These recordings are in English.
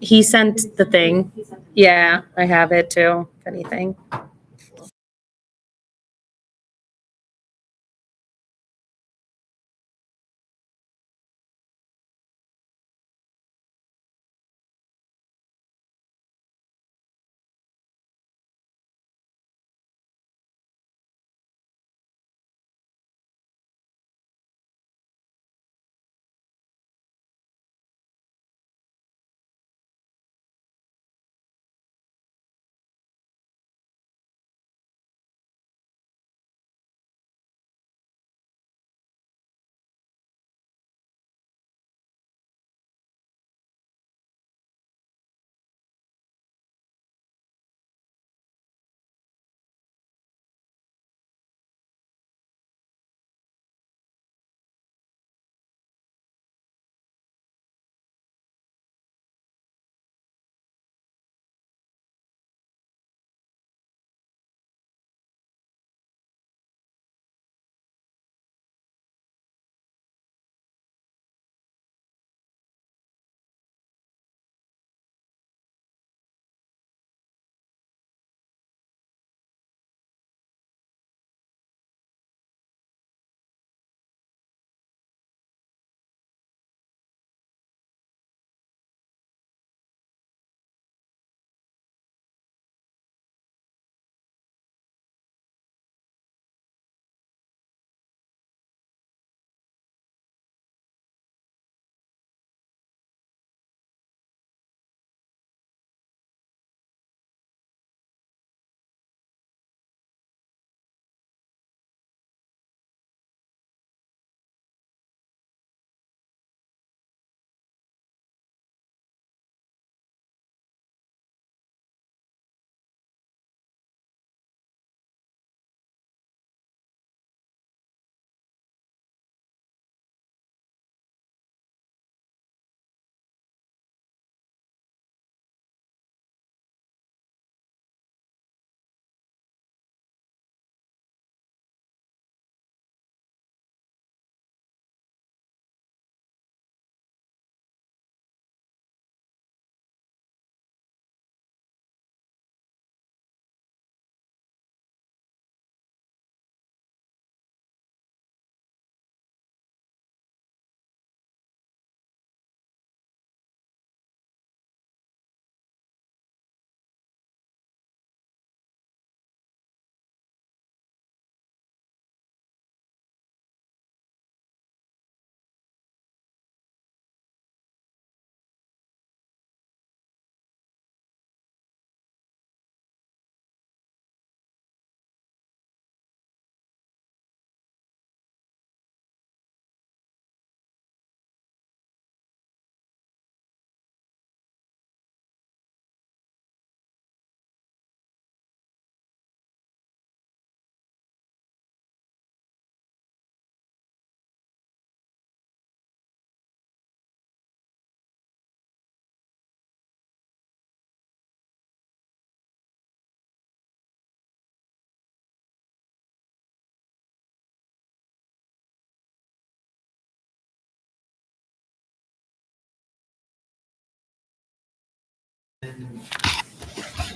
He sent the thing. Yeah, I have it too, if anything.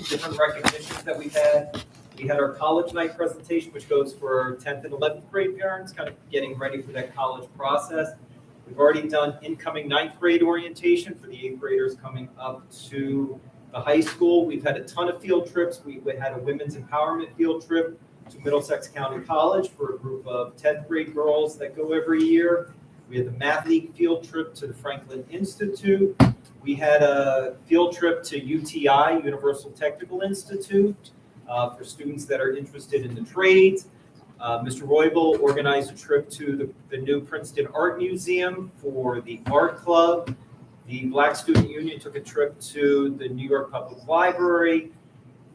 Different recognitions that we've had. We had our college night presentation, which goes for 10th and 11th grade parents, kind of getting ready for that college process. We've already done incoming 9th grade orientation for the 8th graders coming up to the high school. We've had a ton of field trips. We had a women's empowerment field trip to Middlesex County College for a group of 10th grade girls that go every year. We had the Math League field trip to the Franklin Institute. We had a field trip to UTI, Universal Technical Institute, for students that are interested in the trades. Mr. Roybal organized a trip to the new Princeton Art Museum for the art club. The Black Student Union took a trip to the New York Public Library.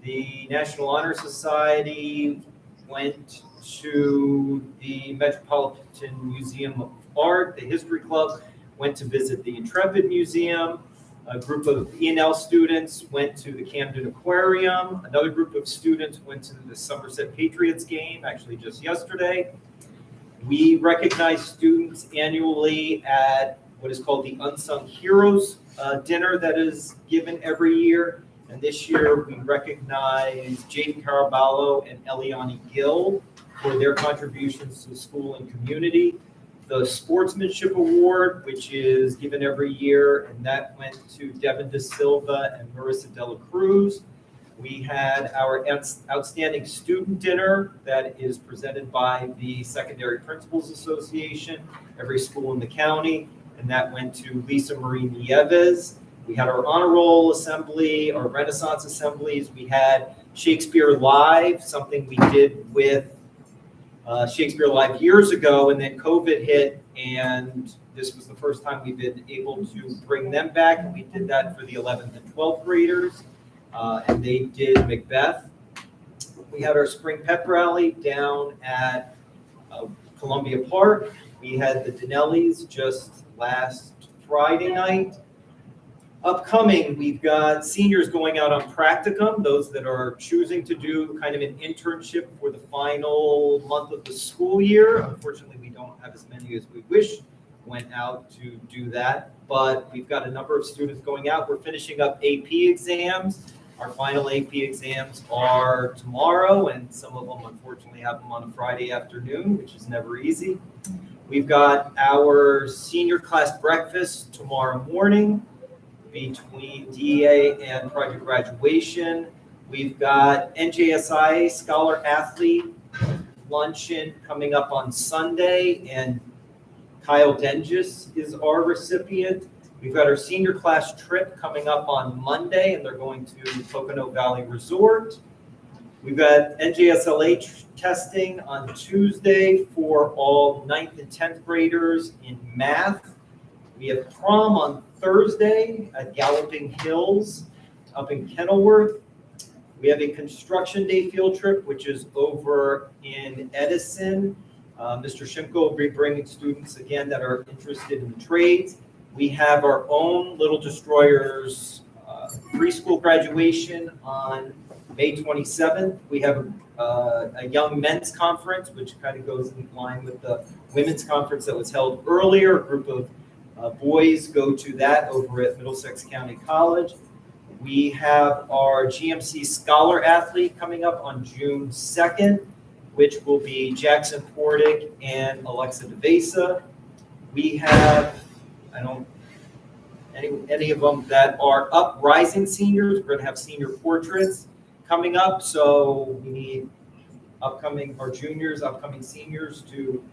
The National Honor Society went to the Metropolitan Museum of Art. The History Club went to visit the Intrepid Museum. A group of E&L students went to the Camden Aquarium. Another group of students went to the Somerset Patriots game, actually just yesterday. We recognize students annually at what is called the Unsung Heroes dinner that is given every year. And this year we recognize Jaden Caraballo and Eliani Gill for their contributions to the school and community. The Sportsmanship Award, which is given every year, and that went to Devin De Silva and Marissa Dela Cruz. We had our Outstanding Student Dinner that is presented by the Secondary Principals Association, every school in the county, and that went to Lisa Marie Nieves. We had our Honor Roll Assembly, our Renaissance Assemblies. We had Shakespeare Live, something we did with Shakespeare Live years ago, and then COVID hit, and this was the first time we've been able to bring them back, and we did that for the 11th and 12th graders, and they did Macbeth. We had our Spring Pep Rally down at Columbia Park. We had the Dinellis just last Friday night. Upcoming, we've got seniors going out on practicum, those that are choosing to do kind of an internship for the final month of the school year. Unfortunately, we don't have as many as we wish went out to do that, but we've got a number of students going out. We're finishing up AP exams. Our final AP exams are tomorrow, and some of them unfortunately have them on a Friday afternoon, which is never easy. We've got our senior class breakfast tomorrow morning between DA and Project Graduation. We've got NJSI Scholar Athlete Luncheon coming up on Sunday, and Kyle Dengis is our recipient. We've got our senior class trip coming up on Monday, and they're going to Pocono Valley Resort. We've got NJSLA testing on Tuesday for all 9th and 10th graders in math. We have prom on Thursday at Galloping Hills up in Kenilworth. We have a construction day field trip, which is over in Edison. Mr. Shimko will be bringing students again that are interested in the trades. We have our own Little Destroyers preschool graduation on May 27th. We have a young men's conference, which kind of goes in line with the women's conference that was held earlier. A group of boys go to that over at Middlesex County College. We have our GMC Scholar Athlete coming up on June 2nd, which will be Jackson Portick and Alexa DeVesa. We have, any of them that are uprising seniors. We're going to have senior portraits coming up, so we need upcoming seniors to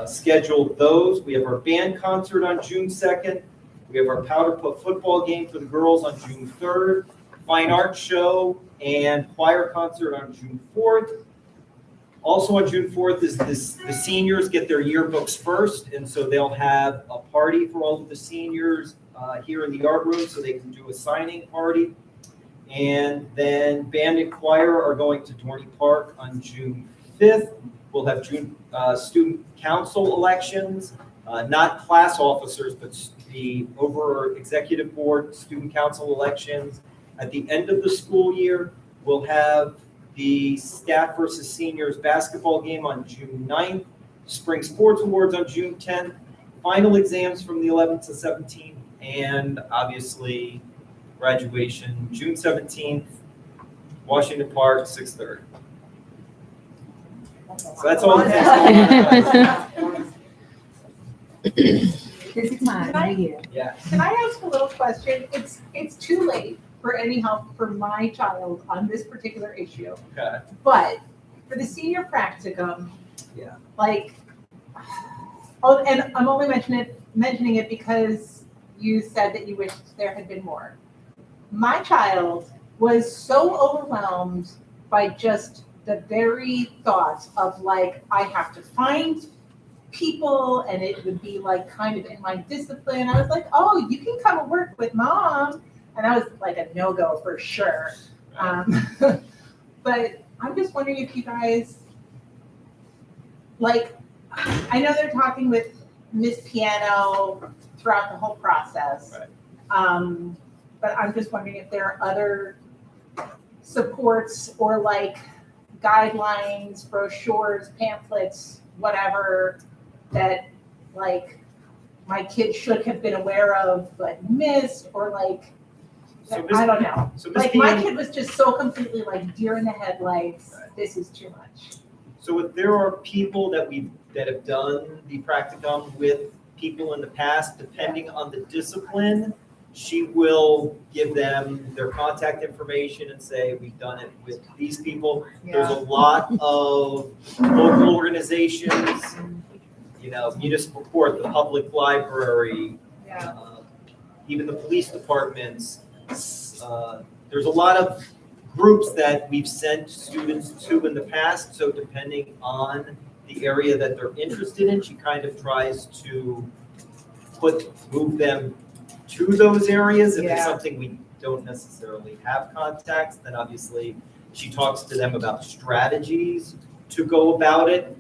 schedule those. We have our band concert on June 2nd. We have our powder puff football game for the girls on June 3rd. Fine arts show and choir concert on June 4th. Also on June 4th is the seniors get their yearbooks first, and so they'll have a party for all of the seniors here in the art room so they can do a signing party. And then band and choir are going to Dorney Park on June 5th. We'll have June student council elections, not class officers, but the over executive board student council elections at the end of the school year. We'll have the staff versus seniors basketball game on June 9th, spring sports awards on June 10th, final exams from the 11th to 17th, and obviously graduation June 17th, Washington Park, 6:30. So that's all. Busy time. Yeah. Can I ask a little question? It's too late for any help for my child on this particular issue. Okay. But for the senior practicum, Yeah. And I'm only mentioning it because you said that you wished there had been more. My child was so overwhelmed by just the very thought of I have to find people, and it would be kind of in my discipline. I was like, oh, you can come and work with mom. And I was like a no-go for sure. But I'm just wondering if you guys, I know they're talking with Miss Piano throughout the whole process. Right. But I'm just wondering if there are other supports or guidelines, brochures, pamphlets, whatever, that my kid should have been aware of but missed, or like, So Ms. I don't know. So Ms. Like my Bean, kid was just so completely like deer in the headlights, this is too much. so if there are people that have done the practicum with people in the past, depending on the discipline, she will give them their contact information and say, we've done it with these people. There's a lot of local organizations, municipal court, the public library, Yeah. even the police departments. There's a lot of groups that we've sent students to in the past, so depending on the area that they're interested in, she kind of tries to move them to those areas. If it's Yeah. something we don't necessarily have contacts, then obviously she talks to them about strategies to go about it.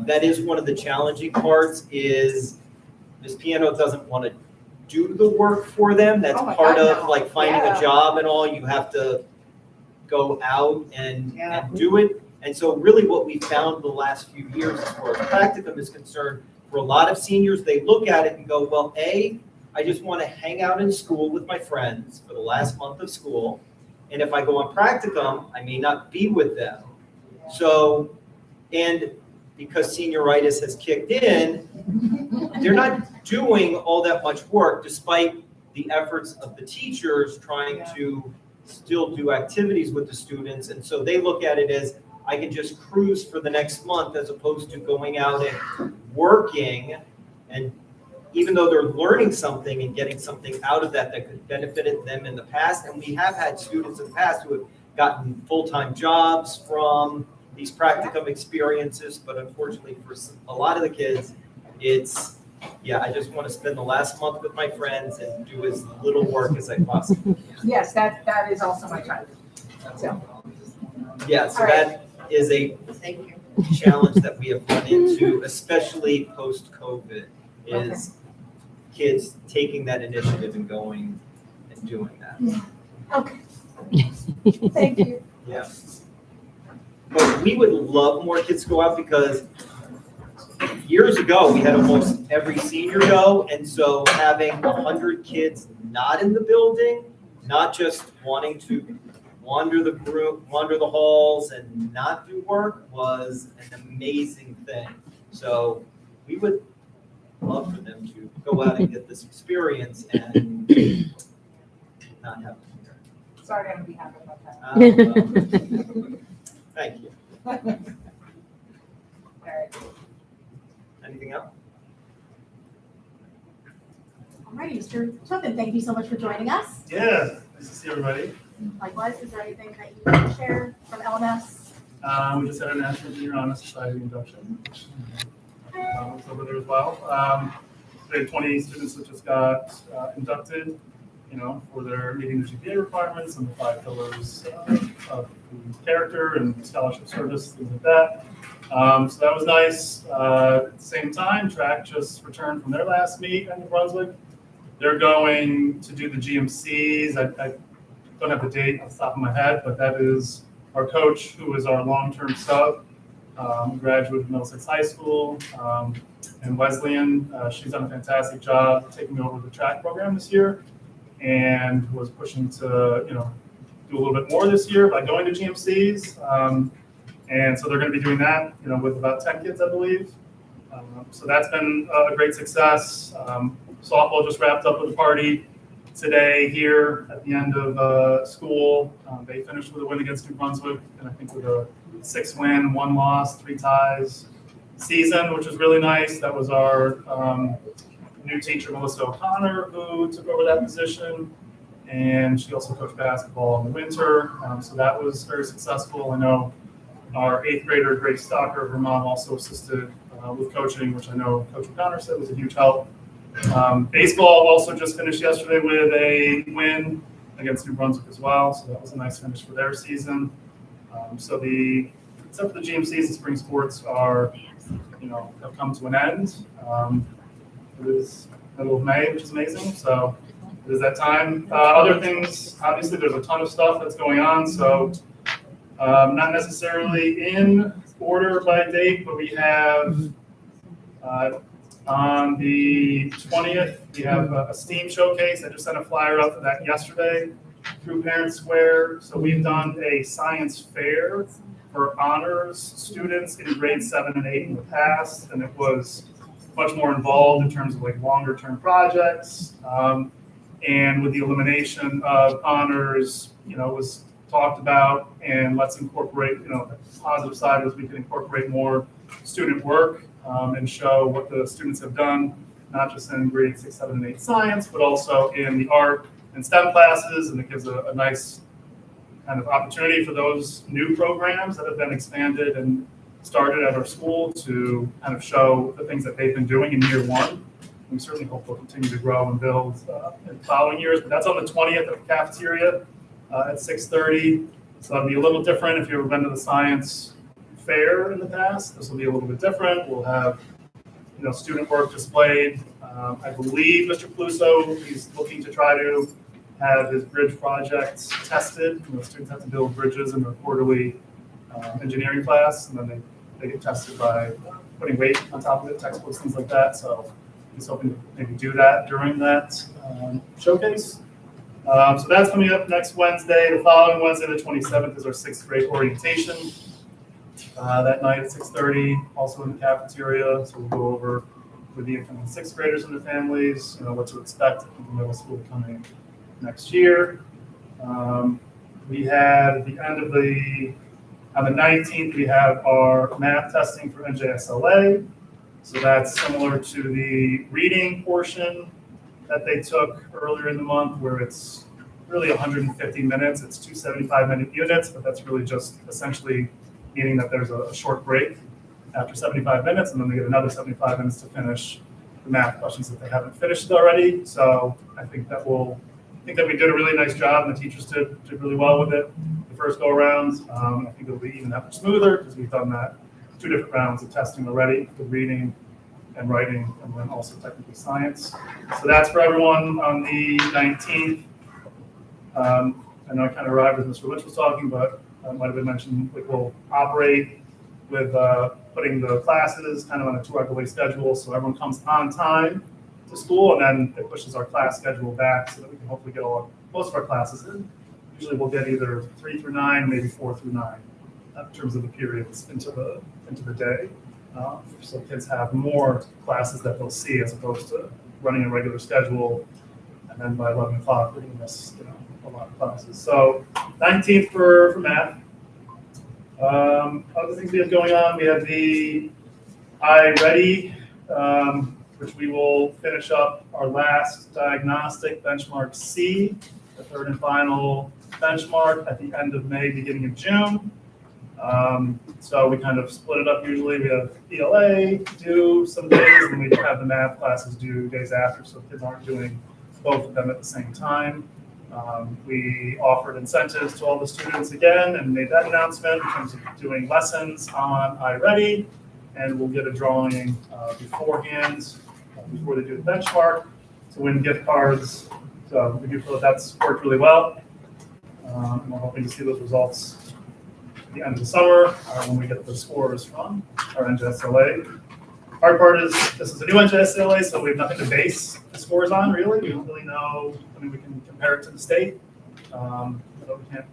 That is one of the challenging parts, is Ms. Piano doesn't want to do the work for them. That's Oh my part God, of no. like finding Yeah. a job and all. You have to go out and do it. And so really what we found the last few years as far as practicum is concerned, for a lot of seniors, they look at it and go, well, I just want to hang out in school with my friends for the last month of school. And if I go on practicum, I may not be with them. So, and because senioritis has kicked in, they're not doing all that much work despite the efforts of the teachers trying to still do activities with the students. And so they look at it as, I can just cruise for the next month as opposed to going out and working. And even though they're learning something and getting something out of that could benefit them in the past. And we have had students in the past who have gotten full-time jobs from these practicum experiences, but unfortunately for a lot of the kids, it's, I just want to spend the last month with my friends and do as little work as I possibly can. Yes, that is also my child. So, Yeah, so All right. that is a thank you. challenge that we have run into, especially post-COVID, is kids taking that initiative and going and doing that. Okay. Thank you. Yeah. But we would love more kids to go out, because years ago, we had almost every senior go. And so having 100 kids not in the building, not just wanting to wander the halls and not do work, was an amazing thing. So we would love for them to go out and get this experience and not have to hear it. Sorry, I'm gonna be happy about that. Well, thank you. All right. Anything else? Alrighty, Mr. Tobin, thank you so much for joining us. Yeah, nice to see everybody. Likewise, is there anything that you want to share from LMS? We just had our National Junior Honor Society induction. Was over there as well. We had 20 students that just got inducted, for their meeting the GPA requirements and the 5 pillars of character and scholarship service, things like that. So that was nice. At the same time, track just returned from their last meet in New Brunswick. They're going to do the GMCs. I don't have the date off the top of my head, but that is our coach, who is our long-term sub, graduate of Middlesex High School, and Wesleyan. She's done a fantastic job taking over the track program this year, and was pushing to, do a little bit more this year by going to GMCs. And so they're going to be doing that, with about 10 kids, I believe. So that's been a great success. Softball just wrapped up with a party today here at the end of school. They finished with a win against New Brunswick, and I think with a 6-win, 1 loss, 3 ties season, which was really nice. That was our new teacher, Melissa O'Connor, who took over that position. And she also coached basketball in the winter. So that was very successful. I know our 8th grader, Grace Stocker, her mom also assisted with coaching, which I know Coach O'Connor said was a huge help. Baseball also just finished yesterday with a win against New Brunswick as well. So that was a nice finish for their season. Except for the GMCs, the spring sports are, have come to an end. It is middle of May, which is amazing. So it is that time. Other things, obviously, there's a ton of stuff that's going on. So not necessarily in order by date, but we have On the 20th, we have a STEAM showcase. I just sent a flyer out for that yesterday through Parent Square. So we've done a science fair for honors students in grade 7 and 8 in the past, and it was much more involved in terms of like longer term projects. And with the elimination of honors, it was talked about, and let's incorporate, the positive side was we can incorporate more student work and show what the students have done, not just in grade 6, 7, and 8 science, but also in the art and STEM classes. And it gives a nice kind of opportunity for those new programs that have been expanded and started at our school to kind of show the things that they've been doing in year 1. We certainly hope they'll continue to grow and build in the following years. But that's on the 20th at the cafeteria at 6:30. So it'll be a little different if you've ever been to the science fair in the past. This will be a little bit different. We'll have student work displayed. I believe Mr. Pluso, he's looking to try to have his bridge projects tested. Students have to build bridges in their quarterly engineering class, and then they get tested by putting weight on top of it, textbooks, things like that. So he's hoping to maybe do that during that showcase. So that's coming up next Wednesday. The following Wednesday, the 27th, is our 6th grade orientation. That night at 6:30, also in the cafeteria. So we'll go over with the incoming 6th graders and their families, what to expect from the middle school coming next year. We had at the end of on the 19th, we have our math testing for NJSLA. So that's similar to the reading portion that they took earlier in the month, where it's really 150 minutes. It's 2 75-minute units, but that's really just essentially meaning that there's a short break after 75 minutes, and then they get another 75 minutes to finish the math questions that they haven't finished already. So I think that we did a really nice job, and the teachers did really well with it the first go around. I think it'll be even that much smoother because we've done that 2 different rounds of testing already, the reading and writing, and then also technical science. So that's for everyone on the 19th. I know I kind of arrived as Mr. Lynch was talking, but might have been mentioned, we'll operate with putting the classes kind of on a 2-hour delay schedule, so everyone comes on time to school, and then it pushes our class schedule back so that we can hopefully get most of our classes in. Usually we'll get either 3 through 9, maybe 4 through 9 in terms of the periods into the day. So kids have more classes that they'll see as opposed to running a regular schedule, and then by 11 o'clock we're going to miss a lot of classes. So 19th for math. Other things we have going on, we have the iReady, which we will finish up our last diagnostic benchmark C, the 3rd and final benchmark at the end of May, beginning of June. So we kind of split it up. Usually we have ELA due some days, and we have the math classes due days after, so kids aren't doing both of them at the same time. We offered incentives to all the students again and made that announcement in terms of doing lessons on iReady, and we'll get a drawing beforehand, before they do the benchmark, to win gift cards. So we do feel that that's worked really well. And we're hoping to see those results at the end of the summer when we get the scores from our NJSLA. Hard part is this is a new NJSLA, so we have nothing to base the scores on, really. We don't really know. I mean, we can compare it to the state, but we can't,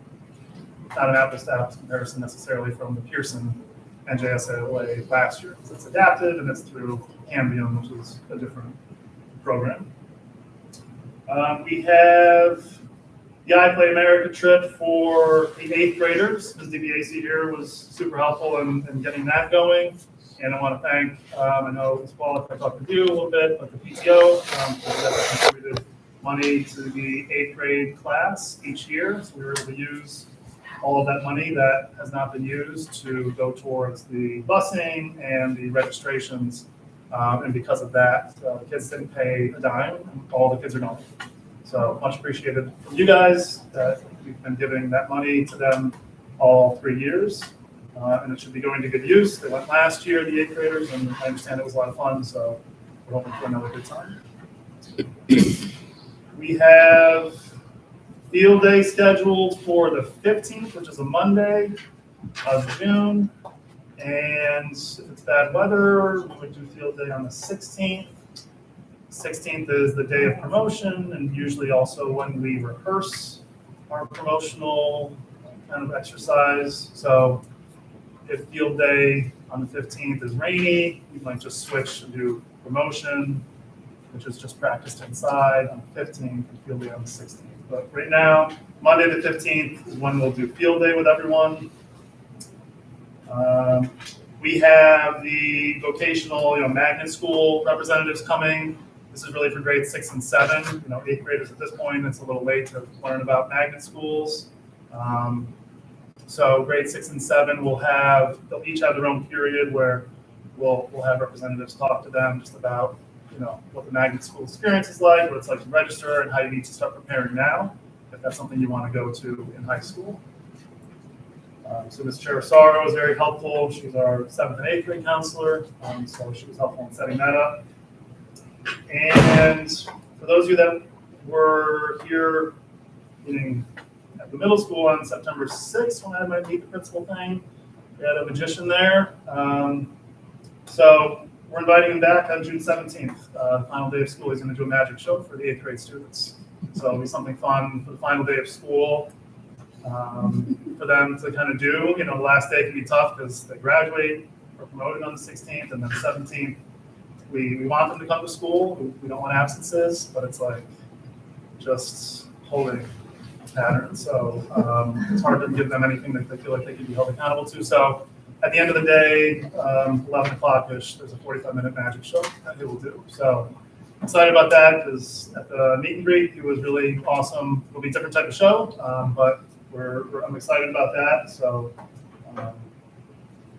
not an apples-to-apples comparison necessarily from the Pearson NJSLA last year, because it's adapted and it's through Cambium, which is a different program. We have the I Play America trip for the 8th graders. Ms. DiBiase here was super helpful in getting that going. And I want to thank, I know as well, if I talked to you a little bit, but the PTO that contributed money to the 8th grade class each year. So we were able to use all of that money that has not been used to go towards the busing and the registrations. And because of that, the kids didn't pay a dime, and all the kids are going. So much appreciated from you guys that we've been giving that money to them all 3 years. And it should be going to good use. They went last year, the 8th graders, and I understand it was a lot of fun, so we're hoping for another good time. We have field day scheduled for the 15th, which is a Monday of June. And if it's bad weather, we would do field day on the 16th. 16th is the day of promotion, and usually also when we rehearse our promotional kind of exercise. So if field day on the 15th is rainy, we might just switch and do promotion, which is just practiced inside on the 15th, and field day on the 16th. But right now, Monday the 15th is when we'll do field day with everyone. We have the vocational, magnet school representatives coming. This is really for grades 6 and 7. 8th graders at this point, it's a little late to learn about magnet schools. So grades 6 and 7 they'll each have their own period where we'll have representatives talk to them just about, what the magnet school experience is like, what it's like to register, and how you need to start preparing now, if that's something you want to go to in high school. So Ms. Cherasaro was very helpful. She's our 7th and 8th grade counselor, so she was helpful in setting that up. And for those of you that were here at the middle school on September 6th, when I had my meet the principal thing, we had a magician there. So we're inviting him back on June 17th. The final day of school, he's going to do a magic show for the 8th grade students. So it'll be something fun for the final day of school for them to kind of do. The last day can be tough because they graduate or promoted on the 16th, and then the 17th. We want them to come to school. We don't want absences, but it's like just holding pattern. So it's hard to give them anything that they feel like they can be held accountable to. So at the end of the day, 11 o'clock-ish, there's a 45-minute magic show that he will do. So I'm excited about that because at the meet and greet, it was really awesome. It'll be a different type of show, but I'm excited about that. So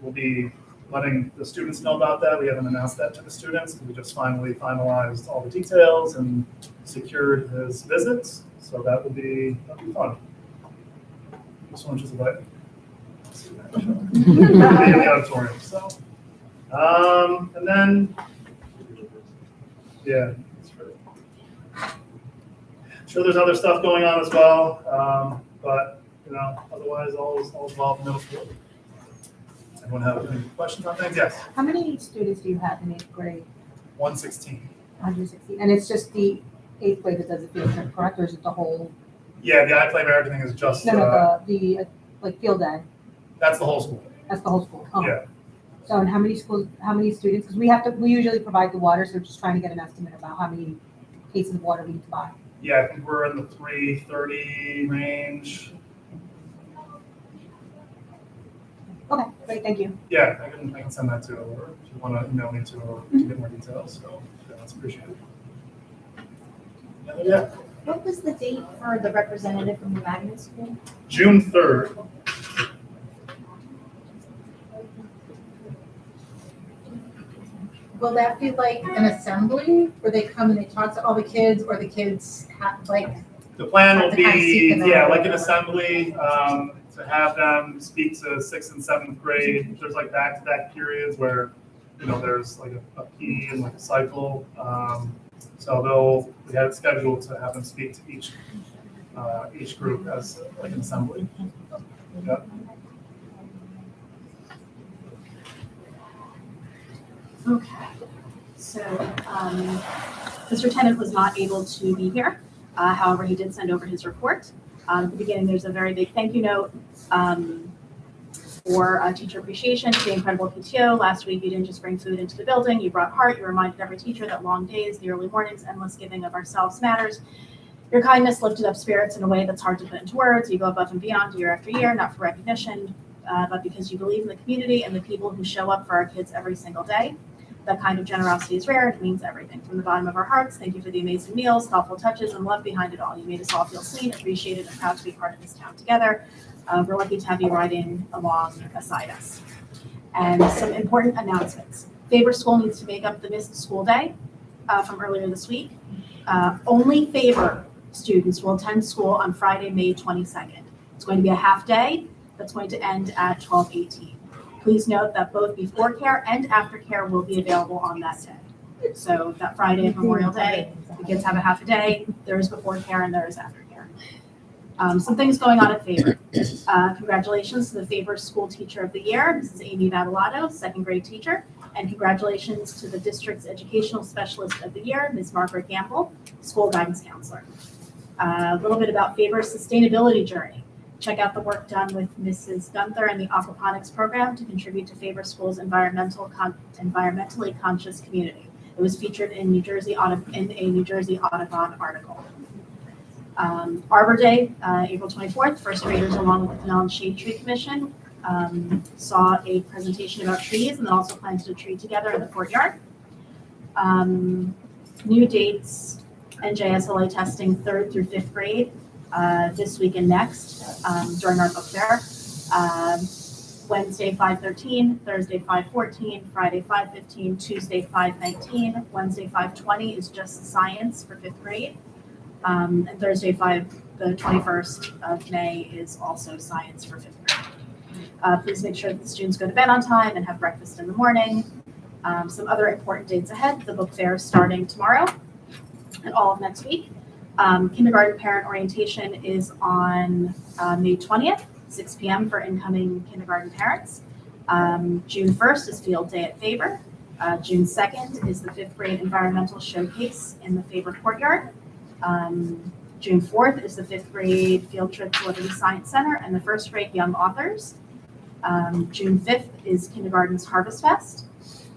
we'll be letting the students know about that. We haven't announced that to the students. We just finally finalized all the details and secured his visits. So that'll be fun. This one's just about in the auditorium. So, and then, yeah, I'm sure there's other stuff going on as well, but otherwise, all involved in middle school. Anyone have any questions on things? Yes. How many students do you have in 8th grade? 116. 160. And it's just the 8th grade that does the field trip, correct? Or is it the whole? Yeah, the iPlay everything is just. The field day. That's the whole school. That's the whole school. Oh. Yeah. So, and how many students? Because we usually provide the water, so we're just trying to get an estimate about how many cases of water we need to buy. Yeah, I think we're in the 330 range. Okay, great, thank you. Yeah, I can send that to her if you want to email me to get more details. So yeah, that's appreciated. Yeah. What was the date for the representative from the magnet school? June 3rd. Will that be like an assembly where they come and they talk to all the kids, or the kids have The plan will Have to kind of seek be, them yeah, out. like an assembly, to have them speak to 6th and 7th grade. There's like back-to-back periods where, there's like a P and like a cycle. So we had it scheduled to have them speak to each group as like an assembly. Yep. Okay, so Mr. Tennant was not able to be here. However, he did send over his report. At the beginning, there's a very big thank you note for teacher appreciation to the incredible PTO. Last week, you didn't just bring food into the building, you brought heart. You reminded every teacher that long days, the early mornings, endless giving of ourselves matters. Your kindness lifted up spirits in a way that's hard to put into words. You go above and beyond year after year, not for recognition, but because you believe in the community and the people who show up for our kids every single day. That kind of generosity is rare. It means everything. From the bottom of our hearts, thank you for the amazing meals, thoughtful touches, and love behind it all. You made us all feel seen, appreciated, and proud to be part of this town together. We're lucky to have you riding along beside us. And some important announcements. Faber School needs to make up the missed school day from earlier this week. Only Faber students will attend school on Friday, May 22nd. It's going to be a half day that's going to end at 12:18. Please note that both before care and after care will be available on that day. So that Friday of Memorial Day, the kids have a half a day. There is before care and there is after care. Some things going on at Faber. Congratulations to the Faber School Teacher of the Year, Mrs. Amy Battalato, second grade teacher. And congratulations to the district's Educational Specialist of the Year, Ms. Margaret Gamble, school guidance counselor. A little bit about Faber's sustainability journey. Check out the work done with Mrs. Gunther and the aquaponics program to contribute to Faber School's environmentally conscious community. It was featured in a New Jersey Audubon article. Arbor Day, April 24th, first graders along with the Canal and Shade Tree Commission saw a presentation about trees and then also planted a tree together in the courtyard. New dates, NJSLA testing 3rd through 5th grade this week and next during our book fair. Wednesday 5:13, Thursday 5:14, Friday 5:15, Tuesday 5:19, Wednesday 5:20 is just science for 5th grade. And Thursday the 21st of May is also science for 5th grade. Please make sure that the students go to bed on time and have breakfast in the morning. Some other important dates ahead, the book fair is starting tomorrow and all of next week. Kindergarten parent orientation is on May 20th, 6 p.m. for incoming kindergarten parents. June 1st is field day at Faber. June 2nd is the 5th grade environmental showcase in the Faber courtyard. June 4th is the 5th grade field trip to Liberty Science Center and the 1st grade young authors. June 5th is kindergarten's Harvest Fest.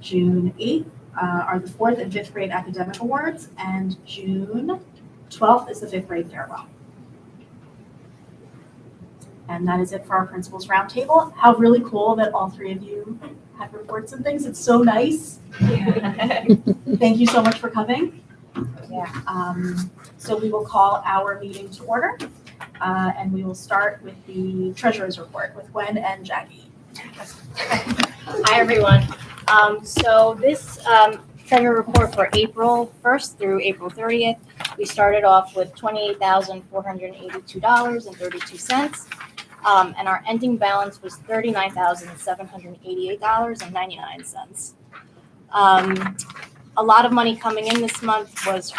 June 8th are the 4th and 5th grade academic awards, and June 12th is the 5th grade farewell. And that is it for our principals roundtable. How really cool that all three of you have reports and things. It's so nice. Thank you so much for coming. So we will call our meeting to order, and we will start with the treasurer's report with Gwen and Jackie. Hi, everyone. So this treasurer report for April 1st through April 30th, we started off with $28,482.32. And our ending balance was $39,788.99. A lot of money coming in this month last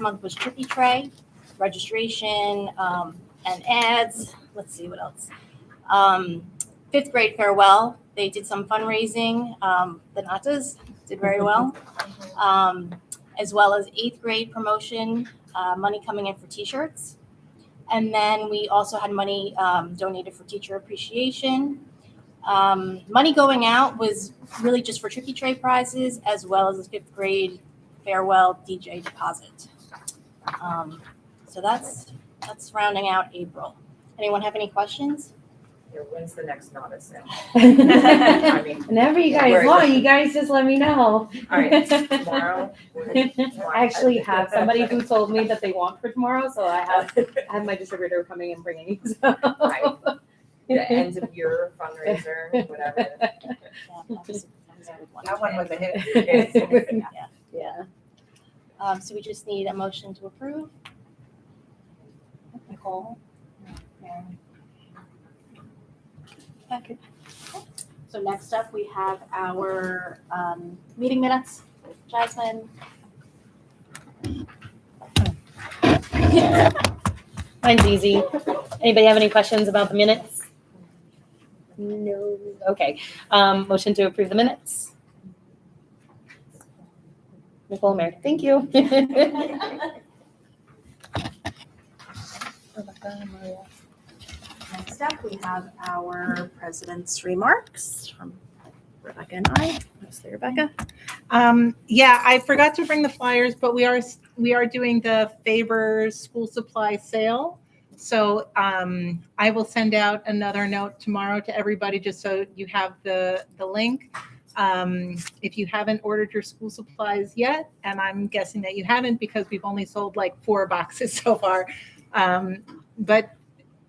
month was Trippy Tray, registration, and ads. Let's see what else. 5th grade farewell. They did some fundraising. The Natas did very well, as well as 8th grade promotion, money coming in for t-shirts. And then we also had money donated for teacher appreciation. Money going out was really just for Tricky Tray prizes, as well as a 5th grade farewell DJ deposit. So that's rounding out April. Anyone have any questions? When's the next notice in? I mean, whenever you guys Where- want, you guys just let me know. All right, tomorrow? I actually have somebody who told me that they want for tomorrow, so I have my distributor coming and bringing. So. Right. The end of year fundraiser, whatever. That one was a hit. Yeah. So we just need a motion to approve. Nicole? Mary? Okay. So next up, we have our meeting minutes. Jasmine. Mine's easy. Anybody have any questions about the minutes? No. Okay. Motion to approve the minutes. Nicole, Mary. Thank you. Next up, we have our president's remarks from Rebecca and I. Mostly Rebecca. Yeah, I forgot to bring the flyers, but we are doing the Faber school supply sale. So I will send out another note tomorrow to everybody just so you have the link. If you haven't ordered your school supplies yet, and I'm guessing that you haven't because we've only sold like 4 boxes so far, but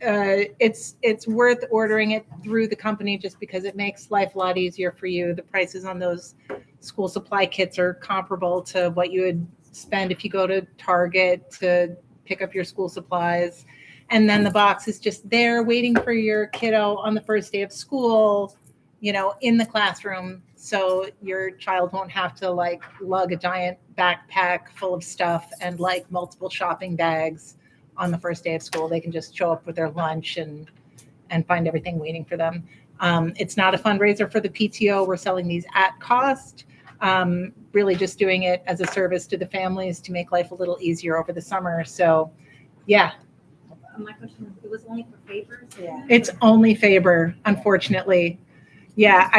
it's worth ordering it through the company just because it makes life a lot easier for you. The prices on those school supply kits are comparable to what you would spend if you go to Target to pick up your school supplies. And then the box is just there waiting for your kiddo on the first day of school, you know, in the classroom. So your child won't have to lug a giant backpack full of stuff and multiple shopping bags on the first day of school. They can just show up with their lunch and find everything waiting for them. It's not a fundraiser for the PTO. We're selling these at cost. Really just doing it as a service to the families to make life a little easier over the summer. So, yeah, My question is, it was only for favors? Yeah. it's only favor, unfortunately. Yeah,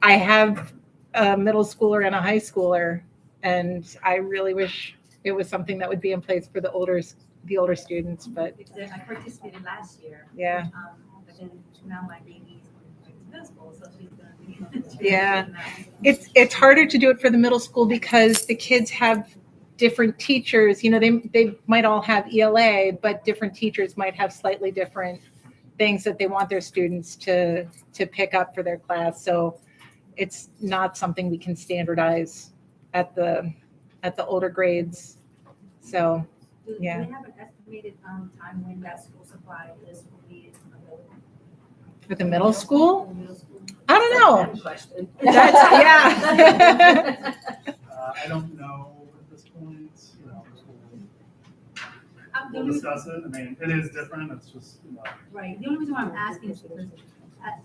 I have a middle schooler and a high schooler, and I really wish it was something that would be in place for the older students, but Because I participated last year. yeah. But then now my baby's going to middle school, so she's gonna be. Yeah. It's harder to do it for the middle school because the kids have different teachers. You know, they might all have ELA, but different teachers might have slightly different things that they want their students to pick up for their class. So it's not something we can standardize at the older grades. So Do yeah. they have an estimated time when that school supply list will be available? For the middle school, For the middle school? I don't know. That's a question. Yeah. I don't know at this point, you know, The we'll only- discuss it. I mean, it is different. It's just, you know, Right, the only reason why I'm asking is because,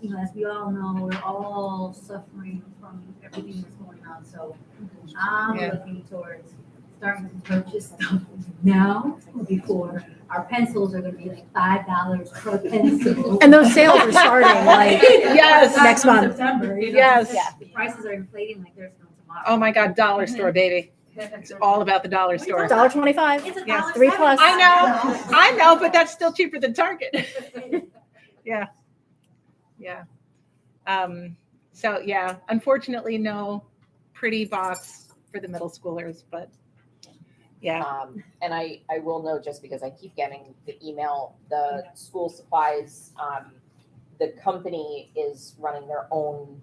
you know, as we all know, we're all suffering from everything that's going on, so I'm Yeah. looking towards starting to purchase stuff now before our pencils are gonna be like $5 per pencil. And those sales are starting like Yes. next month. September, you know, Yes. the prices are inflating like there's no tomorrow. Oh my God, dollar store, baby. It's all about the dollar store. $1.25. It's a Yes. dollar 3 seven. plus. I know, but that's still cheaper than Target. Yeah. So yeah, unfortunately, no pretty box for the middle schoolers, but yeah. And I will note, just because I keep getting the email, the school supplies, the company is running their own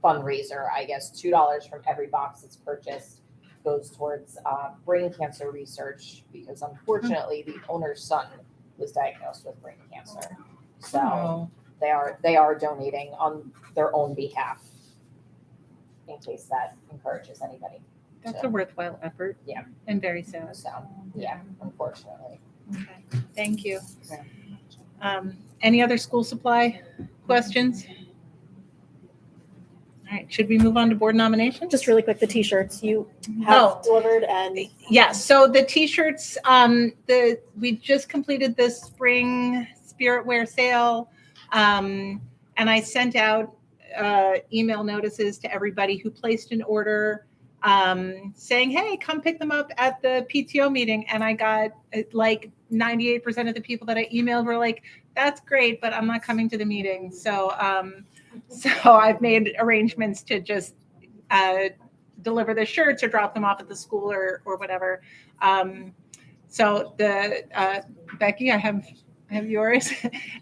fundraiser, I guess. $2 from every box that's purchased goes towards brain cancer research, because unfortunately the owner's son was diagnosed with brain cancer. So Oh, they are donating on their own behalf, in case that encourages anybody. that's a worthwhile effort. Yeah. And very sad. So, yeah, unfortunately. Thank you. Yeah. Any other school supply questions? All right, should we move on to board nominations? Just really quick, the t-shirts you Oh. have delivered and Yeah, so the t-shirts, we just completed the spring spirit wear sale. And I sent out email notices to everybody who placed an order saying, hey, come pick them up at the PTO meeting. And I got like 98% of the people that I emailed were like, that's great, but I'm not coming to the meeting. So I've made arrangements to just deliver the shirts or drop them off at the school or whatever. So Becky, I have yours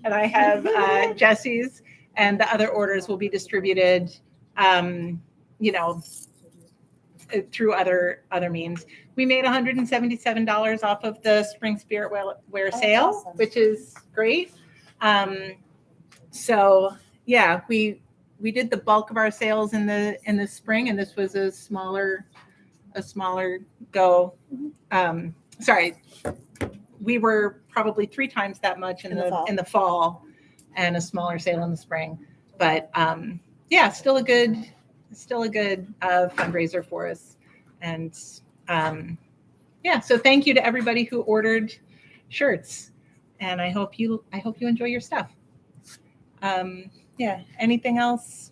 and I have Jesse's, and the other orders will be distributed, through other means. We made $177 off of the spring spirit wear sale, awesome. which is great. So yeah, we did the bulk of our sales in the spring, and this was a smaller go. Sorry, we were probably 3 times that much in the fall, and a smaller sale in the spring. But yeah, still a good fundraiser for us. And yeah, so thank you to everybody who ordered shirts, and I hope you enjoy your stuff. Yeah, anything else?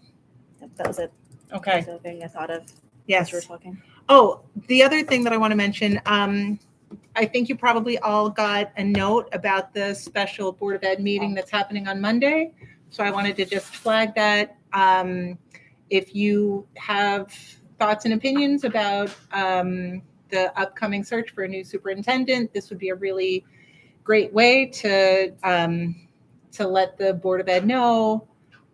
that was it. Okay. That's the other thing I thought of as Yes. you were talking. Oh, the other thing that I want to mention, I think you probably all got a note about the special Board of Ed meeting that's happening on Monday. So I wanted to just flag that. If you have thoughts and opinions about the upcoming search for a new superintendent, this would be a really great way to let the Board of Ed know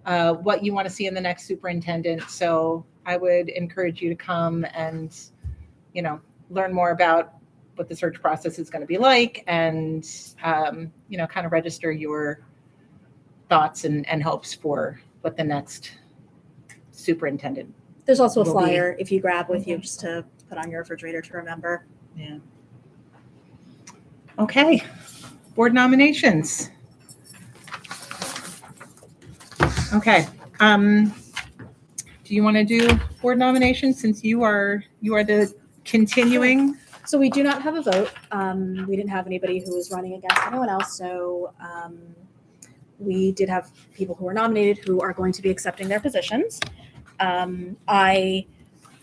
what you want to see in the next superintendent. So I would encourage you to come and, learn more about what the search process is going to be like, and, kind of register your thoughts and hopes for what the next superintendent. There's also a Will be- flyer if you grab with you just to put on your refrigerator to remember. Yeah. Okay. Board nominations. Okay. Do you want to do board nominations since you are the continuing? So we do not have a vote. We didn't have anybody who was running against anyone else. So we did have people who were nominated who are going to be accepting their positions. I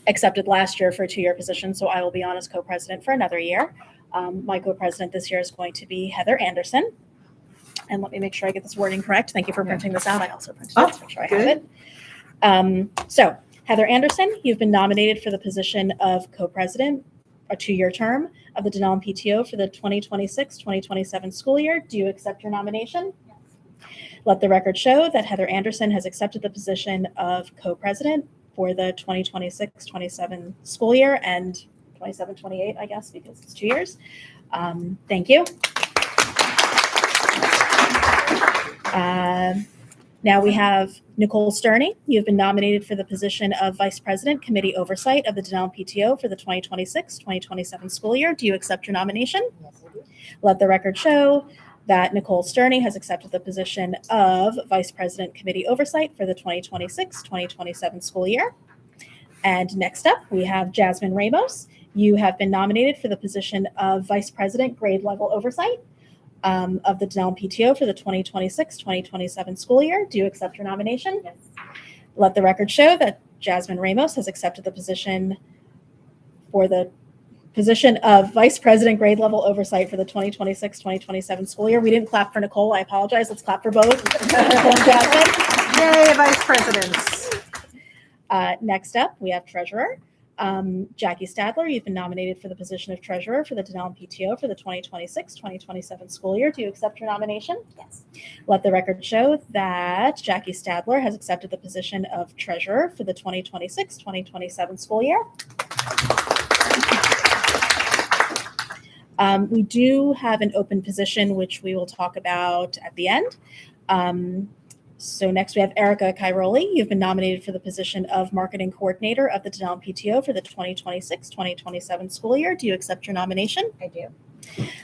accepted last year for a 2-year position, so I will be on as co-president for another year. My co-president this year is going to be Heather Anderson. And let me make sure I get this wording correct. Thank you for printing this out. I also printed it to make sure I have it. So Heather Anderson, you've been nominated for the position of co-president, a 2-year term of the Denellen PTO for the 2026-2027 school year. Do you accept your nomination? Yes. Let the record show that Heather Anderson has accepted the position of co-president for the 2026-27 school year and 27-28, I guess, because it's 2 years. Thank you. Now we have Nicole Sterney. You've been nominated for the position of Vice President, Committee Oversight of the Denellen PTO for the 2026-2027 school year. Do you accept your nomination? Yes, I do. Let the record show that Nicole Sterney has accepted the position of Vice President, Committee Oversight for the 2026-2027 school year. And next up, we have Jasmine Ramos. You have been nominated for the position of Vice President, Grade Level Oversight of the Denellen PTO for the 2026-2027 school year. Do you accept your nomination? Yes. Let the record show that Jasmine Ramos has accepted the position for the position of Vice President, Grade Level Oversight for the 2026-2027 school year. We didn't clap for Nicole. I apologize. Let's clap for both. Nicole and Jasmine. Yay, vice presidents. Next up, we have Treasurer. Jackie Stadler, you've been nominated for the position of Treasurer for the Denellen PTO for the 2026-2027 school year. Do you accept your nomination? Yes. Let the record show that Jackie Stadler has accepted the position of Treasurer for the 2026-2027 school year. We do have an open position, which we will talk about at the end. So next we have Erica Cairoli. You've been nominated for the position of Marketing Coordinator of the Denellen PTO for the 2026-2027 school year. Do you accept your nomination? I do.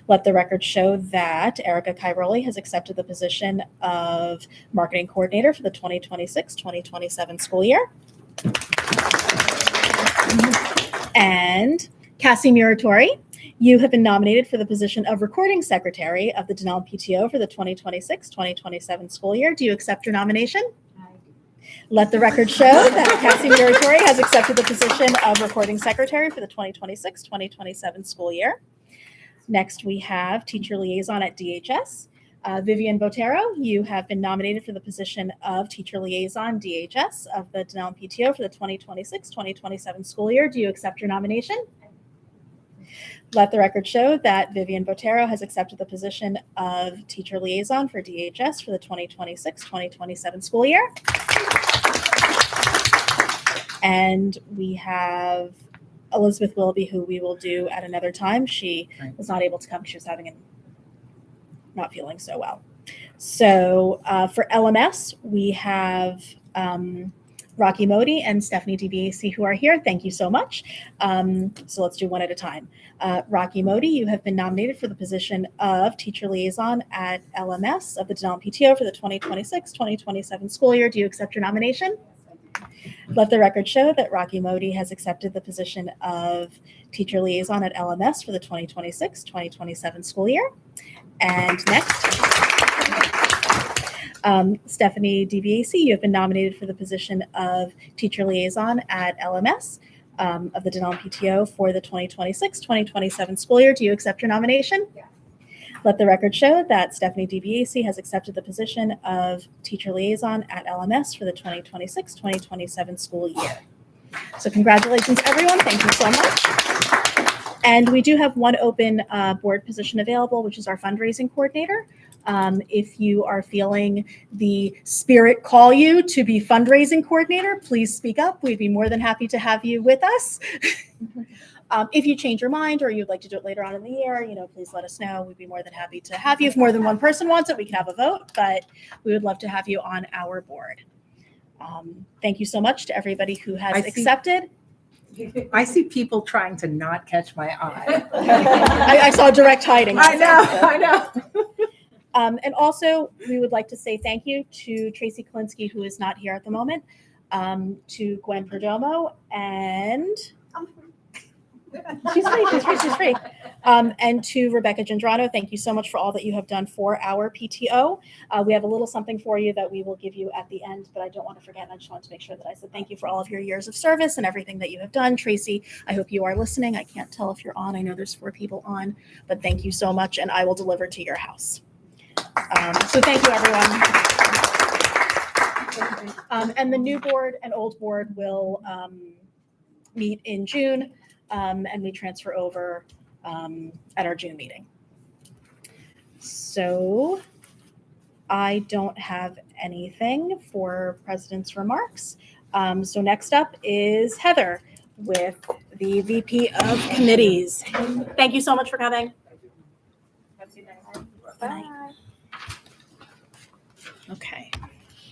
Let the record show that Erica Cairoli has accepted the position of Marketing Coordinator for the 2026-2027 school year. And Cassie Muratori, you have been nominated for the position of Recording Secretary of the Denellen PTO for the 2026-2027 school year. Do you accept your nomination? I Let the record show that Cassie Muratori has accepted the position of Recording Secretary for the 2026-2027 school year. Next, we have Teacher Liaison at DHS. Vivian Botero, you have been nominated for the position of Teacher Liaison DHS of the Denellen PTO for the 2026-2027 school year. Do you accept your nomination? Let the record show that Vivian Botero has accepted the position of Teacher Liaison for DHS for the 2026-2027 school year. And we have Elizabeth Willoughby, who we will do at another time. She was not able to come. She was not feeling so well. So for LMS, we have Rocky Modi and Stephanie DBAC who are here. Thank you so much. So let's do one at a time. Rocky Modi, you have been nominated for the position of Teacher Liaison at LMS of the Denellen PTO for the 2026-2027 school year. Do you accept your nomination? Let the record show that Rocky Modi has accepted the position of Teacher Liaison at LMS for the 2026-2027 school year. And next, Stephanie DBAC, you have been nominated for the position of Teacher Liaison at LMS of the Denellen PTO for the 2026-2027 school year. Do you accept your nomination? Yes. Let the record show that Stephanie DBAC has accepted the position of Teacher Liaison at LMS for the 2026-2027 school year. So congratulations, everyone. Thank you so much. And we do have one open board position available, which is our fundraising coordinator. If you are feeling the spirit call you to be fundraising coordinator, please speak up. We'd be more than happy to have you with us. If you change your mind or you'd like to do it later on in the year, please let us know. We'd be more than happy to have you. If more than one person wants it, we can have a vote, but we would love to have you on our board. Thank you so much to everybody who has accepted. I see people trying to not catch my eye. I saw direct hiding. I know. And also, we would like to say thank you to Tracy Kalinsky, who is not here at the moment, to Gwen Perdomo, and she's free. And to Rebecca Gendrano, thank you so much for all that you have done for our PTO. We have a little something for you that we will give you at the end, but I don't want to forget. I just wanted to make sure that I said thank you for all of your years of service and everything that you have done. Tracy, I hope you are listening. I can't tell if you're on. I know there's 4 people on, but thank you so much, and I will deliver to your house. So thank you, everyone. And the new board and old board will meet in June, and we transfer over at our June meeting. So I don't have anything for president's remarks. So next up is Heather with the VP of Committees. Thank you so much for coming. Bye. Okay.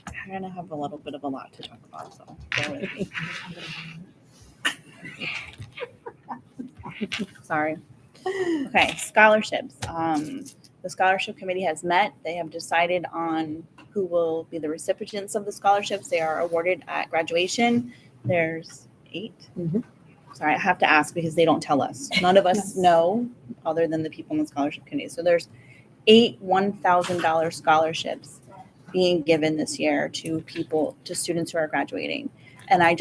I'm going to have a little bit of a lot to talk about, so bear with me. Sorry. Okay, scholarships. The scholarship committee has met. They have decided on who will be the recipients of the scholarships. They are awarded at graduation. There's 8. Sorry, I have to ask because they don't tell us. None of us know other than the people in the scholarship committee. So there's 8 $1,000 scholarships being given this year to students who are graduating. And I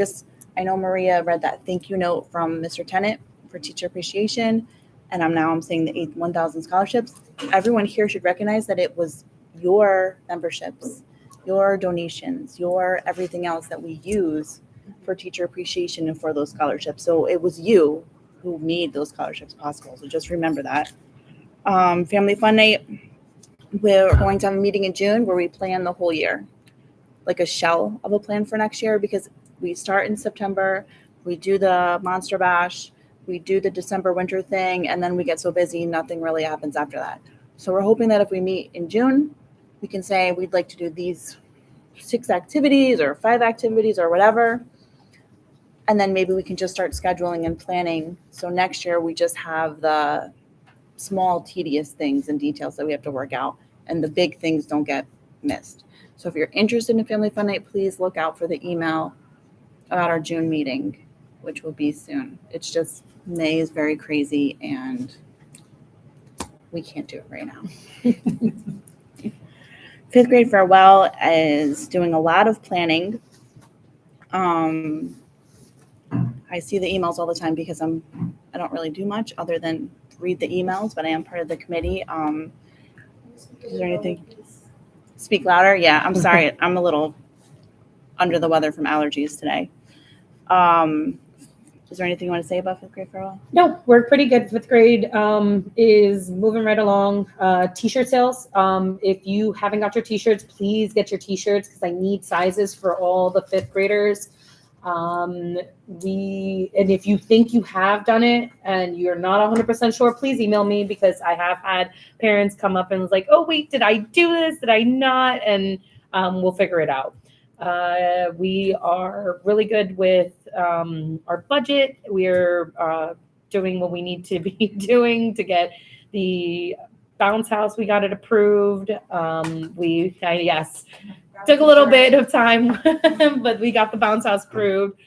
know Maria read that thank you note from Mr. Tennant for teacher appreciation. And I'm saying the 8 1,000 scholarships. Everyone here should recognize that it was your memberships, your donations, your everything else that we use for teacher appreciation and for those scholarships. So it was you who made those scholarships possible. So just remember that. Family Fun Night, we're going to have a meeting in June where we plan the whole year, like a shell of a plan for next year, because we start in September, we do the Monster Bash, we do the December winter thing, and then we get so busy, nothing really happens after that. So we're hoping that if we meet in June, we can say we'd like to do these 6 activities or 5 activities or whatever. And then maybe we can just start scheduling and planning. So next year we just have the small, tedious things and details that we have to work out, and the big things don't get missed. So if you're interested in Family Fun Night, please look out for the email about our June meeting, which will be soon. It's just May is very crazy and we can't do it right now. 5th grade farewell is doing a lot of planning. I see the emails all the time because I don't really do much other than read the emails, but I am part of the committee. Is there anything? Speak louder? Yeah, I'm sorry. I'm a little under the weather from allergies today. Is there anything you want to say about 5th grade farewell? No, we're pretty good. 5th grade is moving right along. T-shirt sales. If you haven't got your T-shirts, please get your T-shirts because I need sizes for all the 5th graders. And if you think you have done it and you're not 100% sure, please email me because I have had parents come up and was like, oh wait, did I do this? Did I not? And we'll figure it out. We are really good with our budget. We're doing what we need to be doing to get the bounce house. We got it approved. Yes. Took a little bit of time, but we got the bounce house approved.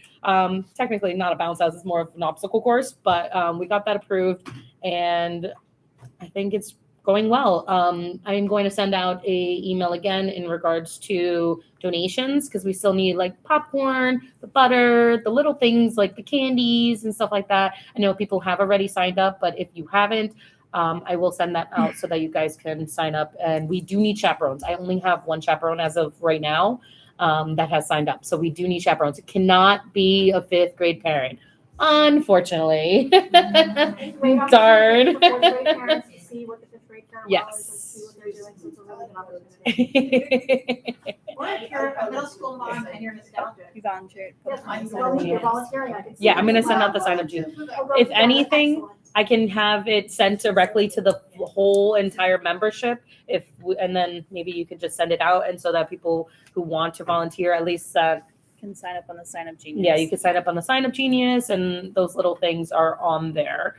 Technically not a bounce house, it's more of an obstacle course, but we got that approved and I think it's going well. I am going to send out a email again in regards to donations because we still need like popcorn, the butter, the little things like the candies and stuff like that. I know people have already signed up, but if you haven't, I will send that out so that you guys can sign up. And we do need chaperones. I only have 1 chaperone as of right now that has signed up. So we do need chaperones. It cannot be a 5th grade parent, unfortunately. Darn. See what the 5th grade farewell Yes. is and see what they're doing, so it's a really good opportunity. Or if you're a middle school mom and you're nostalgic. You volunteered. Yes, you're volunteering. I can see Yeah, I'm it. going to send out the sign up too. Oh, If yeah, anything, excellent. I can have it sent directly to the whole entire membership and then maybe you could just send it out and so that people who want to volunteer at least Can sign up on the Sign Up Genius. yeah, you can sign up on the Sign Up Genius and those little things are on there.